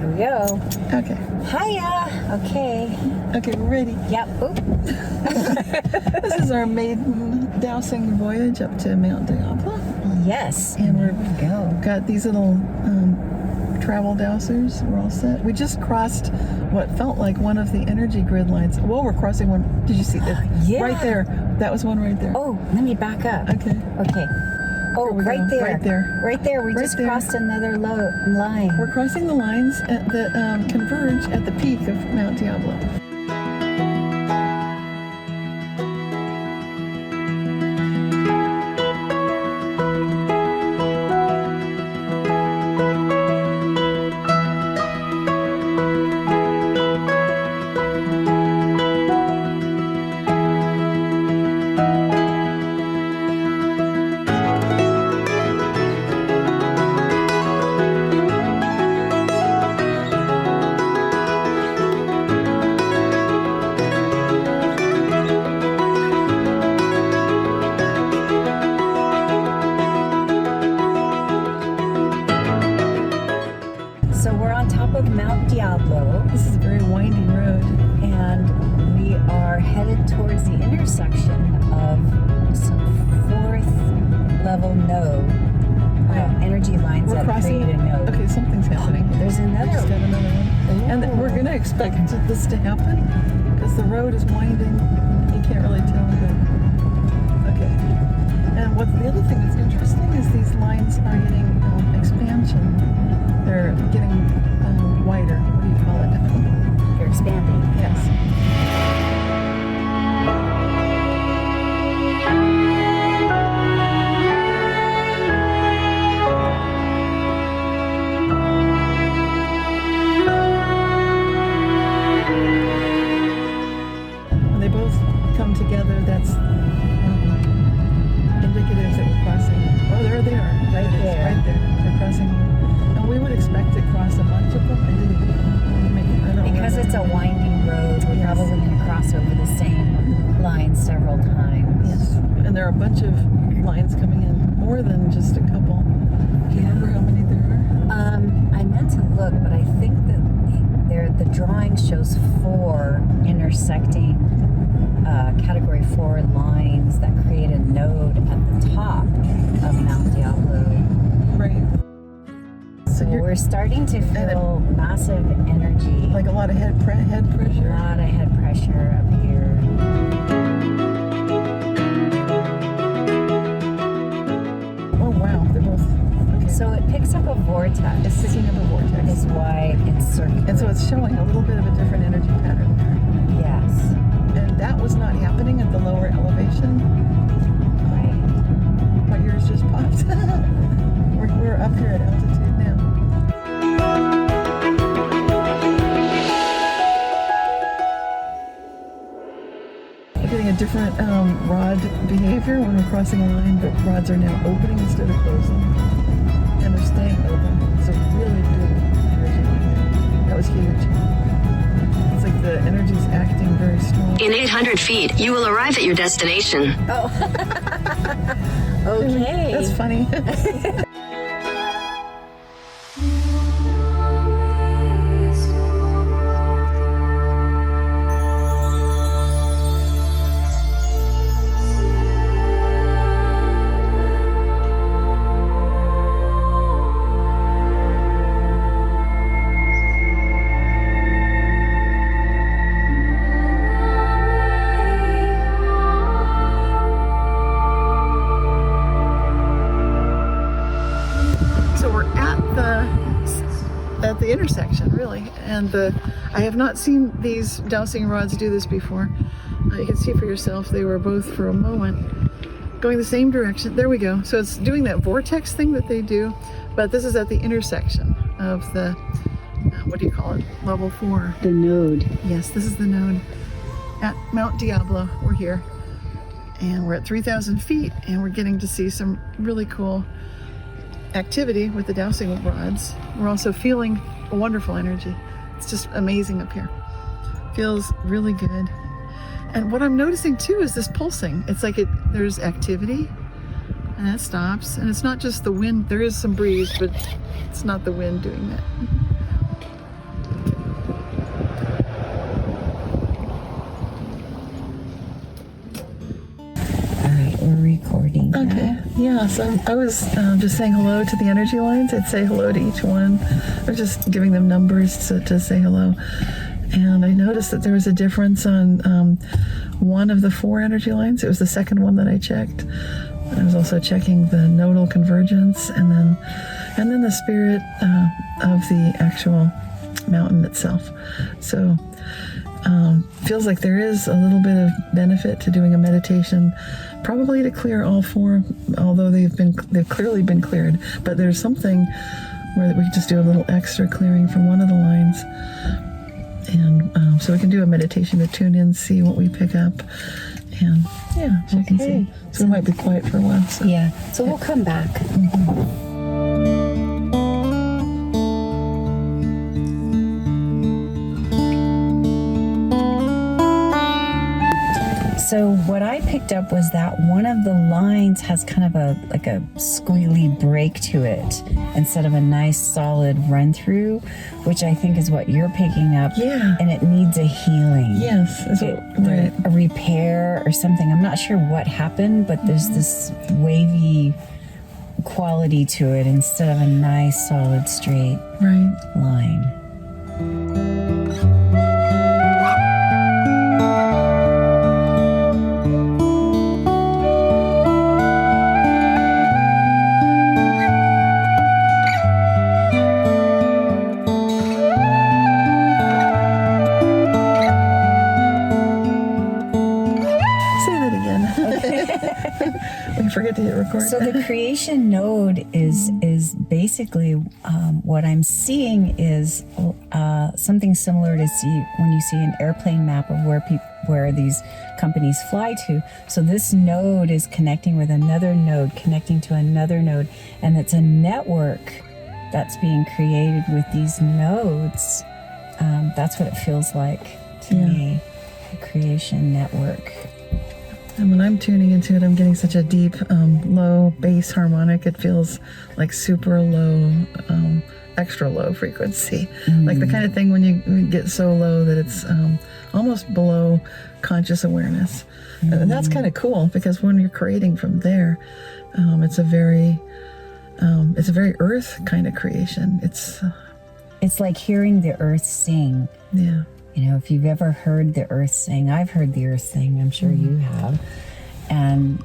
Here we go. Okay. Hiya. Okay. Okay, we're ready. Yep. Oop. This is our maiden dowsing voyage up to Mount Diablo. Yes. And Here we go. got these little travel dowsers. We're all set. We just crossed what felt like one of the energy grid lines. Well, we're crossing one. Did you see that? Yeah. Right there. That was one right there. Oh, let me back up. Okay. Okay. Oh, Here we right go. there. Right there. Right there. We Right just there. crossed another line. We're crossing the lines that converge at the peak of Mount Diablo. So we're on top of Mount Diablo, This is a very windy road. and we are headed towards the intersection of some fourth level node energy lines We're that crossing. create a node. Okay, something's happening. There's another Just got one. another one. And we're going to expect this to happen because the road is winding. You can't really tell, but okay. And what's the other thing that's interesting is these lines are getting expansion. They're getting wider. What do you call it? They're expanding. Yes. When they both come together, that's indicatives that we're crossing. Oh, there they are. Right It is, there. Right there. We're crossing. And we would expect to cross a bunch of them. I don't Because it's a winding road, we're Yes. probably going to cross over the same line several times. Yes. And there are a bunch of lines coming in. More than just a couple. Do you remember how many there are? I meant to look, but I think that the drawing shows 4 intersecting category 4 lines that create a node at the top of Mount Diablo. Right. So you're- we're starting to feel massive energy. Like a lot of head a pressure. lot of head pressure up here. Oh wow, they're both. Okay. So it picks up a vortex. It's picking up a vortex. Is why it's circular. And so it's showing a little bit of a different energy pattern there. Yes. And that was not happening at the lower elevation. Right. But yours just popped. we're up here at altitude now. We're getting a different rod behavior when we're crossing a line, but rods are now opening instead of closing. And they're staying open. It's a really good energy line there. That was huge. It's like the energy's acting very strong. In 800 feet, you will arrive at your destination. Oh. Okay. That's funny. At the intersection, really, and I have not seen these dowsing rods do this before. You can see for yourself they were both for a moment going the same direction. There we go. So it's doing that vortex thing that they do, but this is at the intersection of the what do you call it, level 4. The node. Yes, this is the node at Mount Diablo. We're here and we're at 3,000 feet and we're getting to see some really cool activity with the dowsing rods. We're also feeling a wonderful energy. It's just amazing up here. Feels really good. And what I'm noticing too is this pulsing. It's like there's activity and it stops. And it's not just the wind. There is some breeze, but it's not the wind doing that. Awesome. I was just saying hello to the energy lines. I'd say hello to each one. I was just giving them numbers to say hello. And I noticed that there was a difference on one of the 4 energy lines. It was the second one that I checked. I was also checking the nodal convergence and then the spirit of the actual mountain itself. So feels like there is a little bit of benefit to doing a meditation, probably to clear all 4, although they've clearly been cleared. But there's something where we could just do a little extra clearing from one of the lines. And so we can do a meditation to tune in, see what we pick up, and check and see. So we might be quiet for a while. So. Yeah, so we'll come back. So what I picked up was that one of the lines has kind of a squealy break to it instead of a nice solid run through, which I think is what you're picking up. Yeah. And it needs a healing. Yes. Right. A repair or something. I'm not sure what happened, but there's this wavy quality to it instead of a nice solid straight line. Forget to hit record. So the creation node is basically what I'm seeing is something similar to see when you see an airplane map of where these companies fly to. So this node is connecting with another node, connecting to another node, and it's a network that's being created with these nodes. That's what it feels like to me, a creation network. And when I'm tuning into it, I'm getting such a deep, low bass harmonic. It feels like super low, extra low frequency. Like the kind of thing when you get so low that it's almost below conscious awareness. And that's kind of cool because when you're creating from there, it's a very earth kind of creation. It's like hearing the earth sing. Yeah. You know, if you've ever heard the earth sing, I've heard the earth sing, I'm sure you have. And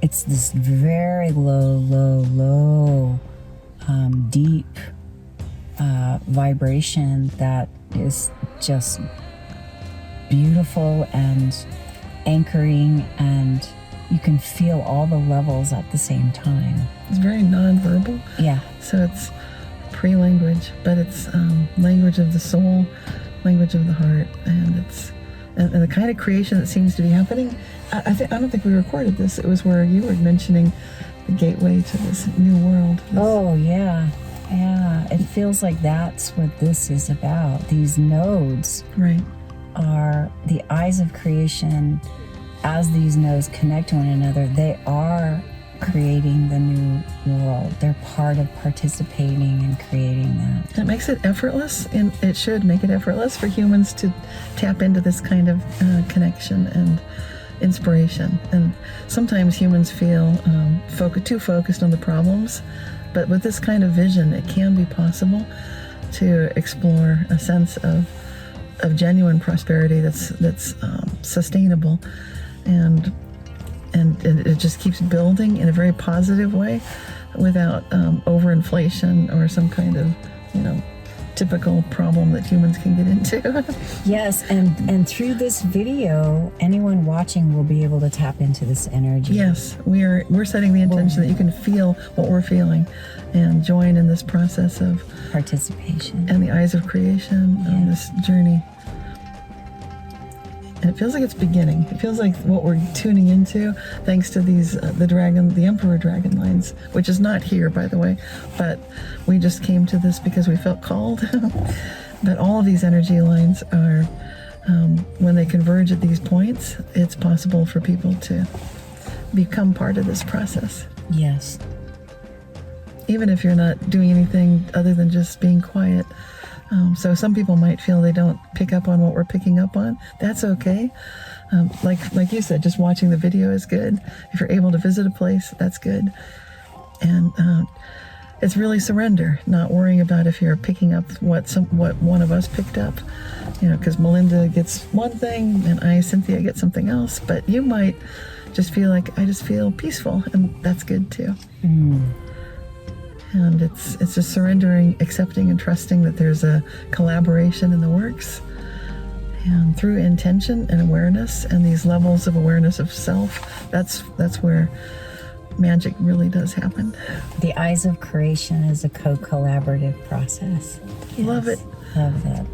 it's this very low, deep vibration that is just beautiful and anchoring, and you can feel all the levels at the same time. It's very non-verbal. Yeah. So it's pre-language, but it's language of the soul, language of the heart, and it's and the kind of creation that seems to be happening. I don't think we recorded this. It was where you were mentioning the gateway to this new world. Oh yeah. It feels like that's what this is about. These nodes are the eyes of creation. As these nodes connect to one another, they are creating the new world. They're part of participating and creating that. It makes it effortless, and it should make it effortless for humans to tap into this kind of connection and inspiration. And sometimes humans feel too focused on the problems, but with this kind of vision, it can be possible to explore a sense of genuine prosperity that's sustainable, and it just keeps building in a very positive way without overinflation or some kind of, typical problem that humans can get into. Yes, and through this video, anyone watching will be able to tap into this energy. Yes, we're setting the intention that you can feel what we're feeling and join in this process of participation and the eyes of creation on this journey. And it feels like it's beginning. It feels like what we're tuning into, thanks to these, the Emperor Dragon lines, which is not here, by the way, but we just came to this because we felt called. But all of these energy lines are, when they converge at these points, it's possible for people to become part of this process. Yes. Even if you're not doing anything other than just being quiet, So some people might feel they don't pick up on what we're picking up on. That's okay. Like you said, just watching the video is good. If you're able to visit a place, that's good. And it's really surrender, not worrying about if you're picking up what one of us picked up. Because Melinda gets one thing and Cynthia, get something else. But you might just feel like, I just feel peaceful, and that's good too. And it's just surrendering, accepting, and trusting that there's a collaboration in the works. And through intention and awareness and these levels of awareness of self, that's where magic really does happen. The eyes of creation is a co-collaborative process. Love it. Love that.